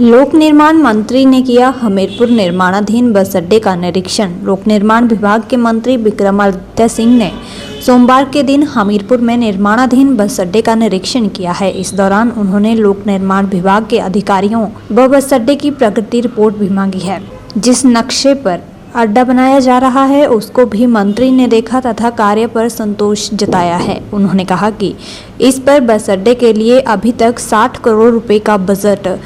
लोक निर्माण मंत्री ने किया हमीरपुर निर्माणाधीन बस अड्डे का निरीक्षण। लोक निर्माण विभाग के मंत्री विक्रमादित्य सिंह ने सोमवार के दिन हमीरपुर में निर्माणाधीन बस अड्डे का निरीक्षण किया है। इस दौरान उन्होंने लोक निर्माण विभाग के अधिकारियों व बस अड्डे की प्रगति रिपोर्ट भी मांगी है। जिस नक्शे पर अड्डा बनाया जा रहा है उसको भी मंत्री ने देखा तथा कार्य पर संतोष जताया है। उन्होंने कहा कि इस पर बस अड्डे के लिए अभी तक 60 करोड़ रुपए का बजट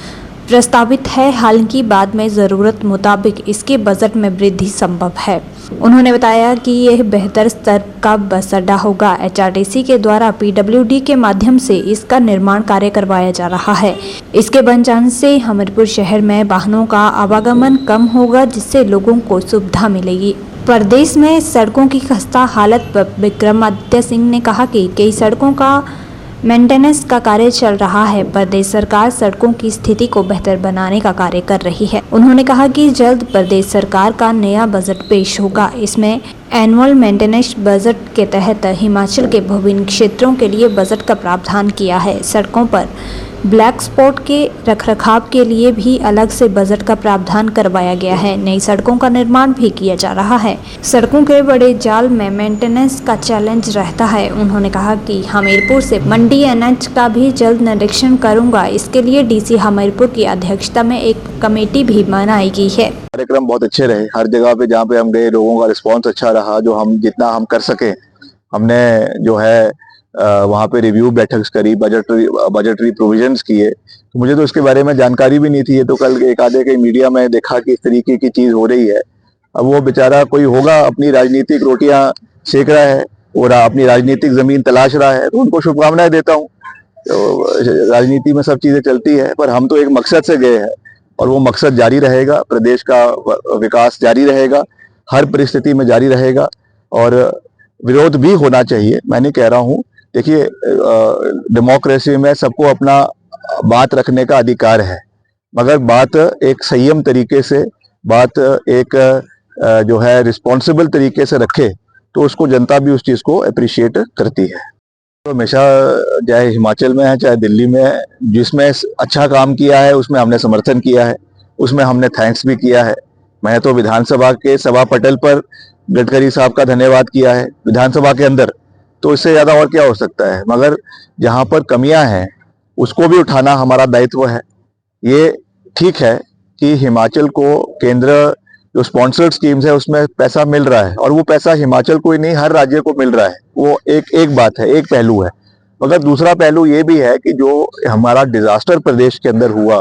प्रस्तावित है। हालांकि बाद में ज़रूरत मुताबिक इसके बजट में वृद्धि संभव है। उन्होंने बताया कि यह बेहतर स्तर का बस अड्डा होगा। एचआरटीसी के द्वारा पीडब्ल्यूडी के माध्यम से इसका निर्माण कार्य करवाया जा रहा है। इसके बन जाने से हमीरपुर शहर में वाहनों का आवागमन कम होगा, जिससे लोगों को सुविधा मिलेगी। प्रदेश में सड़कों की खस्ता हालत पर विक्रमादित्य सिंह ने कहा कि कई सड़कों का मेंटेनेंस का कार्य चल रहा है। प्रदेश सरकार सड़कों की स्थिति को बेहतर बनाने का कार्य कर रही है। उन्होंने कहा कि जल्द प्रदेश सरकार का नया बजट पेश होगा। इसमें एनुअल मेंटेनेंस बजट के तहत हिमाचल के विभिन्न क्षेत्रों के लिए बजट का प्रावधान किया है। सड़कों पर ब्लैक स्पॉट के रखरखाव के लिए भी अलग से बजट का प्रावधान करवाया गया है। नई सड़कों का निर्माण भी किया जा रहा है। सड़कों के बड़े जाल में मेंटेनेंस का चैलेंज रहता है। उन्होंने कहा कि हमीरपुर से मंडी एनएच का भी जल्द निरीक्षण करूंगा। इसके लिए डीसी हमीरपुर की अध्यक्षता में एक कमेटी भी बनाई गई है। कार्यक्रम बहुत अच्छे रहे। हर जगह पे जहाँ पे हम गए लोगों का रिस्पॉन्स अच्छा रहा। जो हम जितना हम कर सके हमने जो है वहाँ पे रिव्यू बैठक करी, बजटरी प्रोविजंस किए। तो मुझे तो इसके बारे में जानकारी भी नहीं थी। ये तो कल एक आधे के मीडिया में देखा कि इस तरीके की चीज हो रही है। अब वो बेचारा कोई होगा अपनी राजनीतिक रोटियां सेक रहा है और अपनी राजनीतिक जमीन तलाश रहा है, तो उनको शुभकामनाएं देता हूँ। तो राजनीति में सब चीजें चलती है, पर हम तो एक मकसद से गए हैं और वो मकसद जारी रहेगा। प्रदेश का विकास जारी रहेगा, हर परिस्थिति में जारी रहेगा और विरोध भी होना चाहिए। मैं नहीं कह रहा हूँ, देखिए डेमोक्रेसी में सबको अपना बात रखने का अधिकार है, मगर बात एक संयम तरीके से, बात एक जो है रिस्पॉन्सिबल तरीके से रखे तो उसको जनता भी उस चीज को अप्रिशिएट करती है। तो हमेशा चाहे हिमाचल में है चाहे दिल्ली में है, जिसमें अच्छा काम किया है उसमें हमने समर्थन किया है, उसमें हमने थैंक्स भी किया है। मैं तो विधानसभा के सभा पटल पर गडकरी साहब का धन्यवाद किया है विधानसभा के अंदर, तो इससे ज्यादा और क्या हो सकता है। मगर जहां पर कमियां हैं उसको भी उठाना हमारा दायित्व है। ये ठीक है कि हिमाचल को केंद्र जो स्पॉन्सर्ड स्कीम्स है उसमें पैसा मिल रहा है और वो पैसा हिमाचल को ही नहीं हर राज्य को मिल रहा है। वो एक बात है, एक पहलू है। मगर दूसरा पहलू ये भी है कि जो हमारा डिजास्टर प्रदेश के अंदर हुआ,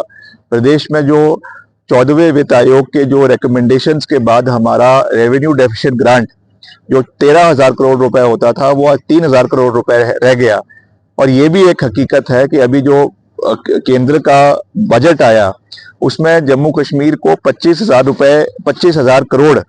प्रदेश में जो 14वें वित्त आयोग के जो रिकमेंडेशंस के बाद हमारा रेवेन्यू डेफिसिट ग्रांट जो 13,000 करोड़ रुपए होता था वो आज 3,000 करोड़ रुपए रह गया। और ये भी एक हकीकत है कि अभी जो केंद्र का बजट आया उसमें जम्मू कश्मीर को 25,000 करोड़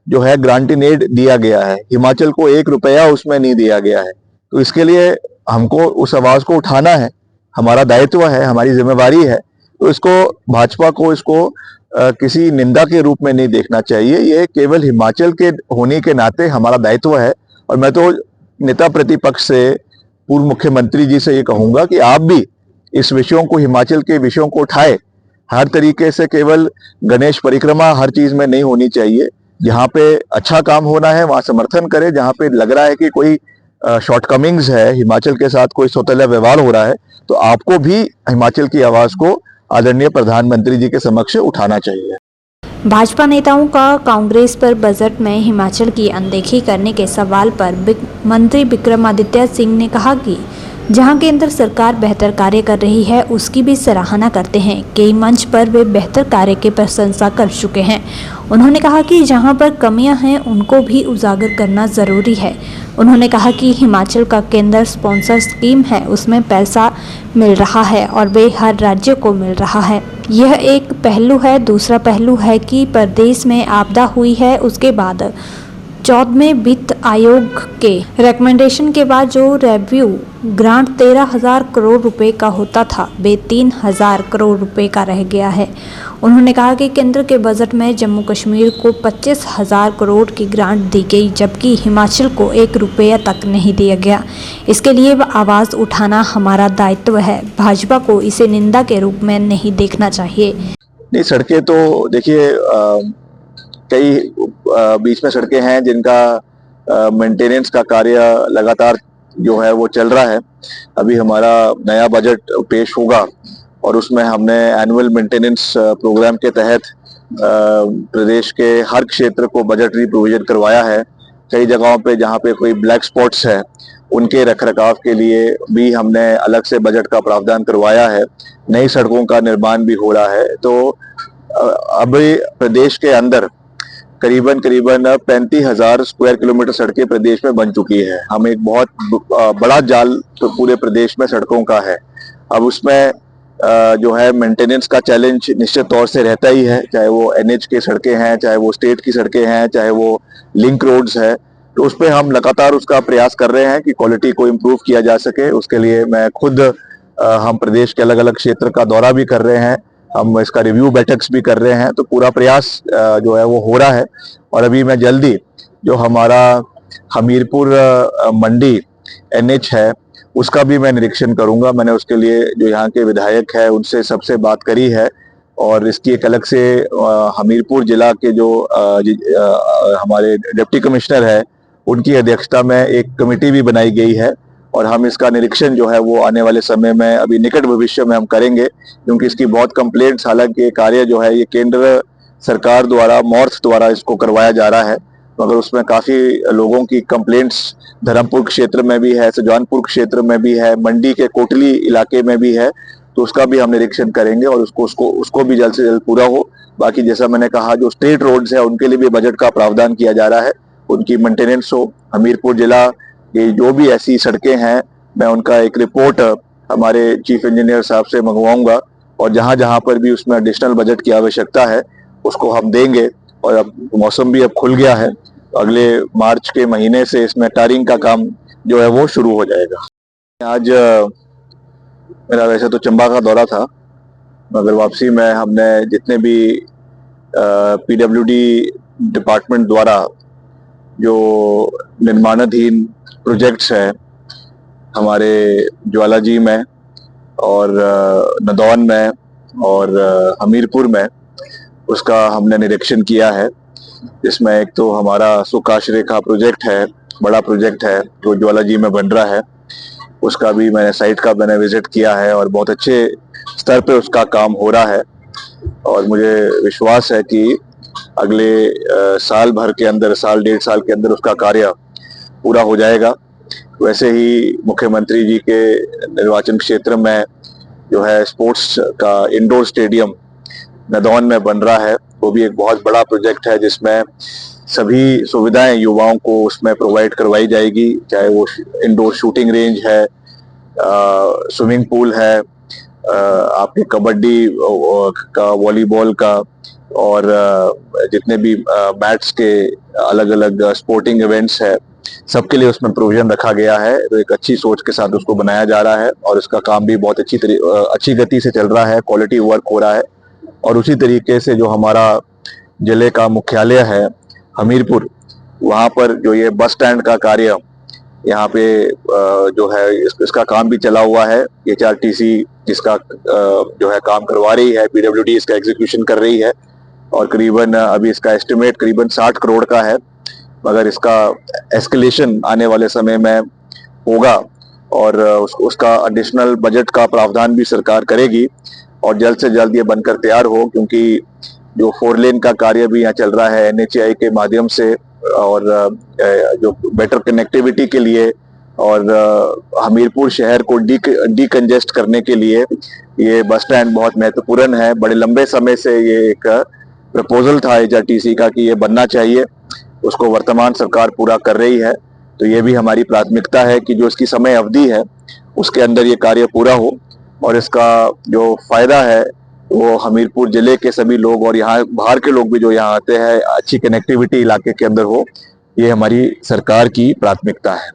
जो है ग्रांट इन एड दिया गया है। हिमाचल को 1 रुपया उसमें नहीं दिया गया है। तो इसके लिए हमको उस आवाज को उठाना है, हमारा दायित्व है, हमारी जिम्मेवारी है। तो इसको भाजपा को इसको किसी निंदा के रूप में नहीं देखना चाहिए। ये केवल हिमाचल के होने के नाते हमारा दायित्व है। और मैं तो नेता प्रतिपक्ष से, पूर्व मुख्यमंत्री जी से ये कहूंगा कि आप भी इस विषयों को, हिमाचल के विषयों को उठाए। हर तरीके से केवल गणेश परिक्रमा हर चीज में नहीं होनी चाहिए। जहाँ पे अच्छा काम होना है वहां समर्थन करें, जहाँ पे लग रहा है कि कोई शॉर्टकमिंग्स है, हिमाचल के साथ कोई सौतेला व्यवहार हो रहा है, तो आपको भी हिमाचल की आवाज को आदरणीय प्रधानमंत्री जी के समक्ष उठाना चाहिए। भाजपा नेताओं का कांग्रेस पर बजट में हिमाचल की अनदेखी करने के सवाल पर मंत्री विक्रमादित्य सिंह ने कहा कि जहां केंद्र सरकार बेहतर कार्य कर रही है उसकी भी सराहना करते हैं। कई मंच पर वे बेहतर कार्य की प्रशंसा कर चुके हैं। उन्होंने कहा कि जहां पर कमियां हैं उनको भी उजागर करना जरूरी है। उन्होंने कहा कि हिमाचल का केंद्र स्पॉन्सर स्कीम है, उसमें पैसा मिल रहा है और वे हर राज्य को मिल रहा है। यह एक पहलू है। दूसरा पहलू है कि प्रदेश में आपदा हुई है, उसके बाद 14वें वित्त आयोग के रिकमेंडेशन के बाद जो रेवेन्यू ग्रांट 13,000 करोड़ रुपए का होता था वे 3,000 करोड़ रुपए का रह गया है। उन्होंने कहा कि केंद्र के बजट में जम्मू कश्मीर को 25,000 करोड़ की ग्रांट दी गई, जबकि हिमाचल को 1 रुपया तक नहीं दिया गया। इसके लिए आवाज़ उठाना हमारा दायित्व है। भाजपा को इसे निंदा के रूप में नहीं देखना चाहिए। नहीं, सड़कें तो देखिए कई बीच में सड़कें हैं जिनका मेंटेनेंस का कार्य लगातार जो है वो चल रहा है। अभी हमारा नया बजट पेश होगा और उसमें हमने एनुअल मेंटेनेंस प्रोग्राम के तहत प्रदेश के हर क्षेत्र को बजटरी प्रोविजन करवाया है। कई जगहों पे जहाँ पे कोई ब्लैक स्पॉट्स है उनके रखरखाव के लिए भी हमने अलग से बजट का प्रावधान करवाया है। नई सड़कों का निर्माण भी हो रहा है। तो अभी प्रदेश के अंदर करीबन 35,000 स्क्वायर किलोमीटर सड़कें प्रदेश में बन चुकी है। हम एक बहुत बड़ा जाल तो पूरे प्रदेश में सड़कों का है। अब उसमें जो है मेंटेनेंस का चैलेंज निश्चित तौर से रहता ही है, चाहे वो एनएच की सड़कें हैं, चाहे वो स्टेट की सड़कें हैं, चाहे वो लिंक रोड्स है। तो उस पर हम लगातार उसका प्रयास कर रहे हैं कि क्वालिटी को इम्प्रूव किया जा सके। उसके लिए मैं खुद हम प्रदेश के अलग अलग क्षेत्र का दौरा भी कर रहे हैं, हम इसका रिव्यू बैठक्स भी कर रहे हैं। तो पूरा प्रयास जो है वो हो रहा है। और अभी मैं जल्दी जो हमारा हमीरपुर मंडी एनएच है उसका भी मैं निरीक्षण करूंगा। मैंने उसके लिए जो यहाँ के विधायक है उनसे सबसे बात करी है और इसकी एक अलग से हमीरपुर जिला के जो हमारे डिप्टी कमिश्नर है उनकी अध्यक्षता में एक कमेटी भी बनाई गई है और हम इसका निरीक्षण जो है वो आने वाले समय में अभी निकट भविष्य में हम करेंगे, क्योंकि इसकी बहुत कंप्लेंट्स, हालांकि ये कार्य जो है ये केंद्र सरकार द्वारा मॉर्थ द्वारा इसको करवाया जा रहा है, मगर उसमें काफी लोगों की कंप्लेंट्स धर्मपुर क्षेत्र में भी है, सुजानपुर क्षेत्र में भी है, मंडी के कोटली इलाके में भी है। तो उसका भी हम निरीक्षण करेंगे और उसको भी जल्द से जल्द पूरा हो। बाकी जैसा मैंने कहा जो स्टेट रोड्स है उनके लिए भी बजट का प्रावधान किया जा रहा है, उनकी मेंटेनेंस हो। हमीरपुर जिला ये जो भी ऐसी सड़कें हैं मैं उनका एक रिपोर्ट हमारे चीफ इंजीनियर साहब से मंगवाऊंगा और जहां जहां पर भी उसमें एडिशनल बजट की आवश्यकता है उसको हम देंगे। और अब मौसम भी अब खुल गया है, अगले मार्च के महीने से इसमें टारिंग का काम जो है वो शुरू हो जाएगा। आज मेरा वैसे तो चंबा का दौरा था, मगर वापसी में हमने जितने भी पीडब्ल्यूडी डिपार्टमेंट द्वारा जो निर्माणाधीन प्रोजेक्ट्स हैं हमारे ज्वालाजी में और नदौन में और हमीरपुर में, उसका हमने निरीक्षण किया है। जिसमें एक तो हमारा सुकाश रेखा प्रोजेक्ट है, बड़ा प्रोजेक्ट है जो ज्वालाजी में बन रहा है, उसका भी मैंने साइट का विजिट किया है और बहुत अच्छे स्तर पे उसका काम हो रहा है। और मुझे विश्वास है कि अगले साल भर के अंदर, साल डेढ़ साल के अंदर उसका कार्य पूरा हो जाएगा। वैसे ही मुख्यमंत्री जी के निर्वाचन क्षेत्र में जो है स्पोर्ट्स का इंडोर स्टेडियम नदौन में बन रहा है, वो भी एक बहुत बड़ा प्रोजेक्ट है जिसमें सभी सुविधाएं युवाओं को उसमें प्रोवाइड करवाई जाएगी, चाहे वो इंडोर शूटिंग रेंज है, स्विमिंग पूल है, आपके कबड्डी का, वॉलीबॉल का और जितने भी बैट्स के अलग अलग स्पोर्टिंग इवेंट्स है सबके लिए उसमें प्रोविजन रखा गया है। तो एक अच्छी सोच के साथ उसको बनाया जा रहा है और इसका काम भी बहुत अच्छी गति से चल रहा है, क्वालिटी वर्क हो रहा है। और उसी तरीके से जो हमारा जिले का मुख्यालय है हमीरपुर, वहाँ पर जो ये बस स्टैंड का कार्य यहाँ पे जो है इसका काम भी चला हुआ है। एचआरटीसी इसका जो है काम करवा रही है, पीडब्ल्यूडी इसका एग्जीक्यूशन कर रही है और करीबन अभी इसका एस्टिमेट करीबन 60 करोड़ का है, मगर इसका एस्केलेशन आने वाले समय में होगा और उसका एडिशनल बजट का प्रावधान भी सरकार करेगी और जल्द से जल्द ये बनकर तैयार हो, क्योंकि जो 4 लेन का कार्य भी यहाँ चल रहा है एनएचएआई के माध्यम से और जो बेटर कनेक्टिविटी के लिए और हमीरपुर शहर को डीकंजेस्ट करने के लिए ये बस स्टैंड बहुत महत्वपूर्ण है। बड़े लंबे समय से ये एक प्रपोजल था एचआरटीसी का कि ये बनना चाहिए, उसको वर्तमान सरकार पूरा कर रही है। तो ये भी हमारी प्राथमिकता है कि जो इसकी समय अवधि है उसके अंदर ये कार्य पूरा हो और इसका जो फायदा है वो हमीरपुर जिले के सभी लोग और यहाँ बाहर के लोग भी जो यहाँ आते हैं, अच्छी कनेक्टिविटी इलाके के अंदर हो। ये हमारी सरकार की प्राथमिकता है।